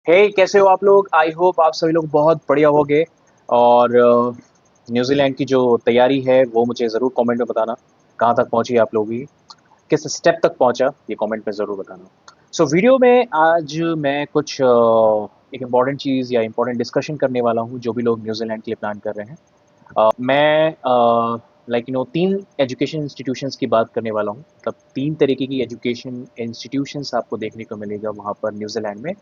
हे कैसे हो आप लोग। आई होप आप सभी लोग बहुत बढ़िया होगे। और न्यूजीलैंड की जो तैयारी है वो मुझे ज़रूर कमेंट में बताना कहाँ तक पहुंची आप लोगों की, किस स्टेप तक पहुंचा ये कमेंट में ज़रूर बताना। वीडियो में आज मैं कुछ एक इम्पॉर्टेंट चीज़ या इम्पॉर्टेंट डिस्कशन करने वाला हूँ जो भी लोग न्यूजीलैंड के लिए प्लान कर रहे हैं। मैं तीन एजुकेशन इंस्टीट्यूशंस की बात करने वाला हूँ। मतलब तीन तरीके की एजुकेशन इंस्टीट्यूशंस आपको देखने को मिलेगा वहाँ पर न्यूजीलैंड में।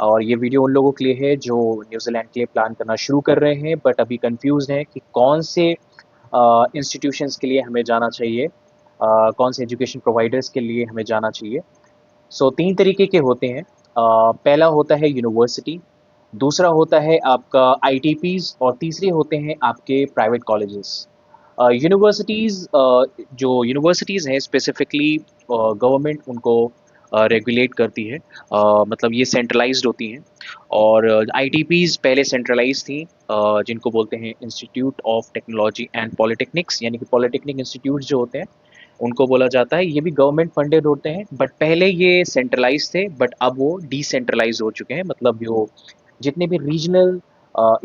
और ये वीडियो उन लोगों के लिए है जो न्यूजीलैंड के लिए प्लान करना शुरू कर रहे हैं बट अभी कंफ्यूज हैं कि कौन से इंस्टीट्यूशंस के लिए हमें जाना चाहिए, कौन से एजुकेशन प्रोवाइडर्स के लिए हमें जाना चाहिए। तीन तरीके के होते हैं। पहला होता है यूनिवर्सिटी, दूसरा होता है आपका आईटीपीज और तीसरे होते हैं आपके प्राइवेट कॉलेजेस। यूनिवर्सिटीज़, जो यूनिवर्सिटीज़ हैं स्पेसिफिकली गवर्नमेंट उनको रेगुलेट करती है। मतलब ये सेंट्रलाइज्ड होती हैं। और आईटीपीज़ पहले सेंट्रलाइज थी, जिनको बोलते हैं institute of technology and polytechnics, यानी कि पॉलिटेक्निक इंस्टीट्यूट जो होते हैं उनको बोला जाता है। ये भी गवर्नमेंट फंडेड होते हैं बट पहले ये सेंट्रलाइज थे बट अब वो डिसेंट्रलाइज हो चुके हैं। मतलब जो जितने भी रीजनल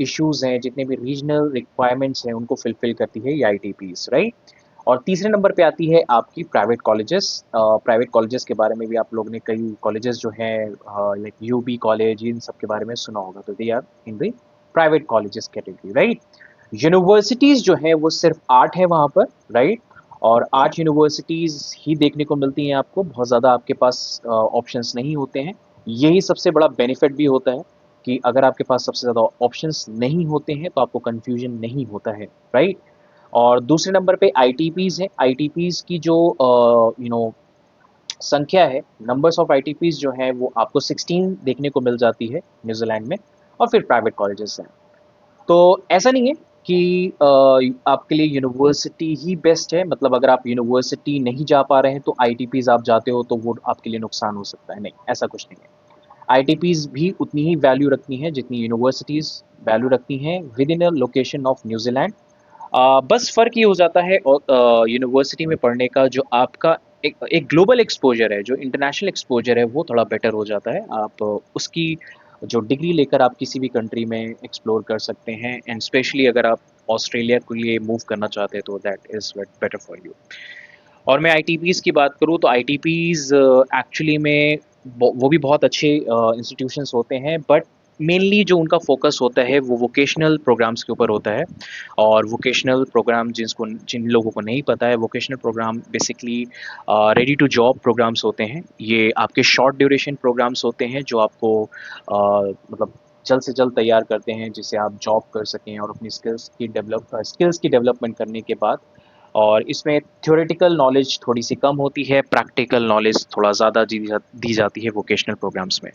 इश्यूज हैं, जितने भी रीजनल रिक्वायरमेंट्स हैं उनको फुलफिल करती है ये आईटीपीज, राइट। और तीसरे नंबर पे आती है आपकी प्राइवेट कॉलेजेस। प्राइवेट कॉलेजेस के बारे में भी आप लोगों ने कई कॉलेजेस जो हैं लाइक यूबी कॉलेज, इन सब के बारे में सुना होगा। तो they are in the private colleges category, right. Universities जो है वो सिर्फ 8 है वहाँ पर, राइट। और 8 यूनिवर्सिटीज़ ही देखने को मिलती हैं आपको, बहुत ज़्यादा आपके पास ऑप्शंस नहीं होते हैं। यही सबसे बड़ा बेनिफिट भी होता है कि अगर आपके पास सबसे ज़्यादा ऑप्शंस नहीं होते हैं तो आपको कन्फ्यूजन नहीं होता है, राइट। और दूसरे नंबर पे आईटीपीज़ हैं। आईटीपीज़ की जो संख्या है, नंबर्स ऑफ आईटीपीज़ जो हैं वो आपको 16 देखने को मिल जाती है न्यूजीलैंड में। और फिर प्राइवेट कॉलेजेस हैं। तो ऐसा नहीं है कि आपके लिए यूनिवर्सिटी ही बेस्ट है। मतलब अगर आप यूनिवर्सिटी नहीं जा पा रहे हैं तो आईटीपीज़ आप जाते हो तो वो आपके लिए नुकसान हो सकता है। नहीं, ऐसा कुछ नहीं है। आईटीपीज़ भी उतनी ही वैल्यू रखती हैं जितनी यूनिवर्सिटीज़ वैल्यू रखती हैं with in a location of New Zealand. बस फ़र्क ये हो जाता है यूनिवर्सिटी में पढ़ने का, जो आपका एक ग्लोबल एक्सपोजर है, जो इंटरनेशनल एक्सपोजर है वो थोड़ा बेटर हो जाता है। आप उसकी जो डिग्री लेकर आप किसी भी कंट्री में एक्सप्लोर कर सकते हैं। एंड स्पेशली अगर आप ऑस्ट्रेलिया के लिए मूव करना चाहते हैं तो that is better for you. और मैं आईटीपीज़ की बात करूँ तो आईटीपीज़ एक्चुअली में वो भी बहुत अच्छे इंस्टीट्यूशंस होते हैं बट मेनली जो उनका फोकस होता है वो वोकेशनल प्रोग्राम्स के ऊपर होता है। और वोकेशनल प्रोग्राम जिन लोगों को नहीं पता है, vocational program basically ready to job programs होते हैं। ये आपके शॉर्ट ड्यूरेशन प्रोग्राम्स होते हैं जो आपको मतलब जल्द से जल्द तैयार करते हैं जिससे आप जॉब कर सकें और अपनी स्किल्स की डेवलपमेंट करने के बाद। और इसमें थ्योरेटिकल नॉलेज थोड़ी सी कम होती है, प्रैक्टिकल नॉलेज थोड़ा ज़्यादा दी जाती है वोकेशनल प्रोग्राम्स में।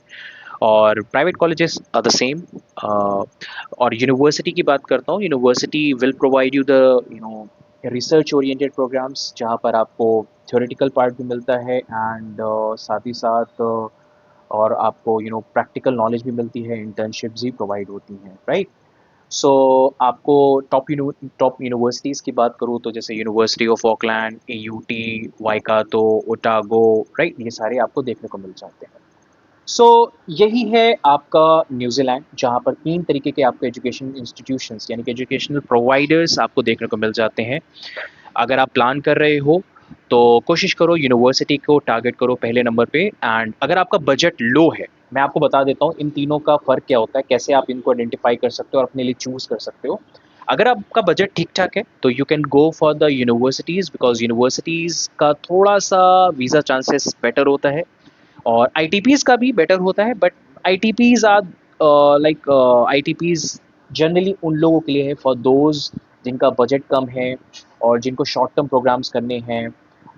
और private colleges are the same. और यूनिवर्सिटी की बात करता हूँ, university will provide you the research oriented programs जहाँ पर आपको थ्योरेटिकल पार्ट भी मिलता है एंड साथ ही साथ और आपको प्रैक्टिकल नॉलेज भी मिलती है, इंटर्नशिप्स भी प्रोवाइड होती हैं, राइट। सो आपको टॉप यूनिवर्सिटीज़ की बात करूँ तो जैसे university of Auckland, AUT, Waikato, Otago, right, ये सारे आपको देखने को मिल जाते हैं। यही है आपका न्यूजीलैंड, जहाँ पर तीन तरीके के आपको एजुकेशन इंस्टीट्यूशंस यानी कि एजुकेशनल प्रोवाइडर्स आपको देखने को मिल जाते हैं। अगर आप प्लान कर रहे हो तो कोशिश करो यूनिवर्सिटी को टारगेट करो पहले नंबर पे। एंड अगर आपका बजट लो है, मैं आपको बता देता हूँ इन तीनों का फ़र्क क्या होता है, कैसे आप इनको आइडेंटिफाई कर सकते हो और अपने लिए चूज़ कर सकते हो। अगर आपका बजट ठीक ठाक है तो you can go for the universities, because universities का थोड़ा सा वीज़ा चांसेस बेटर होता है और आईटीपीज़ का भी बेटर होता है। बट आईटीपीज़ आर लाइक आईटीपीज़ जनरली उन लोगों के लिए है, फॉर दोज जिनका बजट कम है और जिनको शॉर्ट टर्म प्रोग्राम्स करने हैं।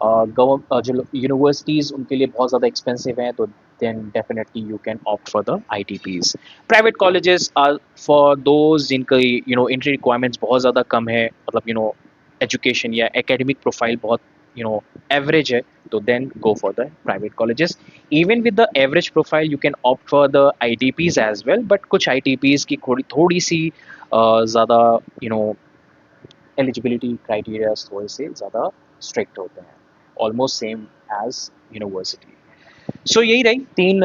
जो यूनिवर्सिटीज़ उनके लिए बहुत ज़्यादा एक्सपेंसिव हैं, तो then definitely you can opt for the ITPs. Private colleges are for those जिनका एंट्री रिक्वायरमेंट्स बहुत ज़्यादा कम है, मतलब एजुकेशन या एकेडमिक प्रोफाइल बहुत एवरेज है, तो then go for the private colleges. Even with the average profile you can opt for the ITPs as well, but कुछ ITPs की थोड़ी सी ज़्यादा एलिजिबिलिटी क्राइटेरिया थोड़े से ज़्यादा स्ट्रिक्ट होते हैं, ऑलमोस्ट सेम एज यूनिवर्सिटी। यही रही तीन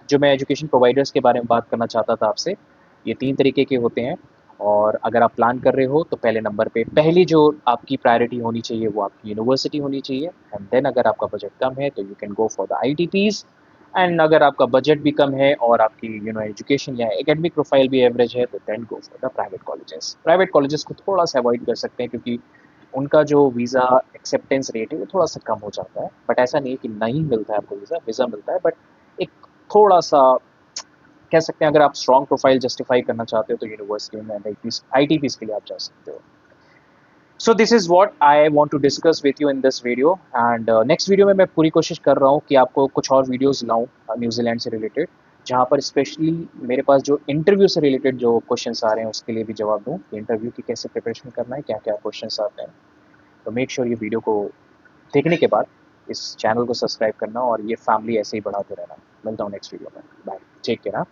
जो मैं एजुकेशन प्रोवाइडर्स के बारे में बात करना चाहता था आपसे, ये 3 तरीके के होते हैं। और अगर आप प्लान कर रहे हो तो पहले नंबर पे पहली जो आपकी प्रायोरिटी होनी चाहिए वो आपकी यूनिवर्सिटी होनी चाहिए। एंड देन अगर आपका बजट कम है तो you can go for the ITPs. And अगर आपका बजट भी कम है और आपकी एजुकेशन या एकेडमिक प्रोफाइल भी एवरेज है तो then go for the private colleges. Private colleges को थोड़ा सा अवॉइड कर सकते हैं क्योंकि उनका जो वीज़ा एक्सेप्टेंस रेट है वो थोड़ा सा कम हो जाता है। बट ऐसा नहीं है कि नहीं मिलता है आपको वीज़ा, वीज़ा मिलता है, बट एक थोड़ा सा कह सकते हैं अगर आप स्ट्रॉन्ग प्रोफाइल जस्टिफाई करना चाहते हो तो यूनिवर्सिटी में आई टी पीज के लिए आप जा सकते हो। So this is what I want to discuss with you in this video. And next video में मैं पूरी कोशिश कर रहा हूँ कि आपको कुछ और वीडियोज़ लाऊँ न्यूजीलैंड से रिलेटेड, जहाँ पर स्पेशली मेरे पास जो इंटरव्यू से रिलेटेड जो क्वेश्चंस आ रहे हैं उसके लिए भी जवाब दूँ। इंटरव्यू की कैसे प्रिपरेशन करना है, क्या क्या क्वेश्चंस आते हैं। तो मेक श्योर ये वीडियो को देखने के बाद इस चैनल को सब्सक्राइब करना और ये फैमिली ऐसे ही बढ़ाते रहना। मिलता हूँ नेक्स्ट वीडियो में। Bye, take care.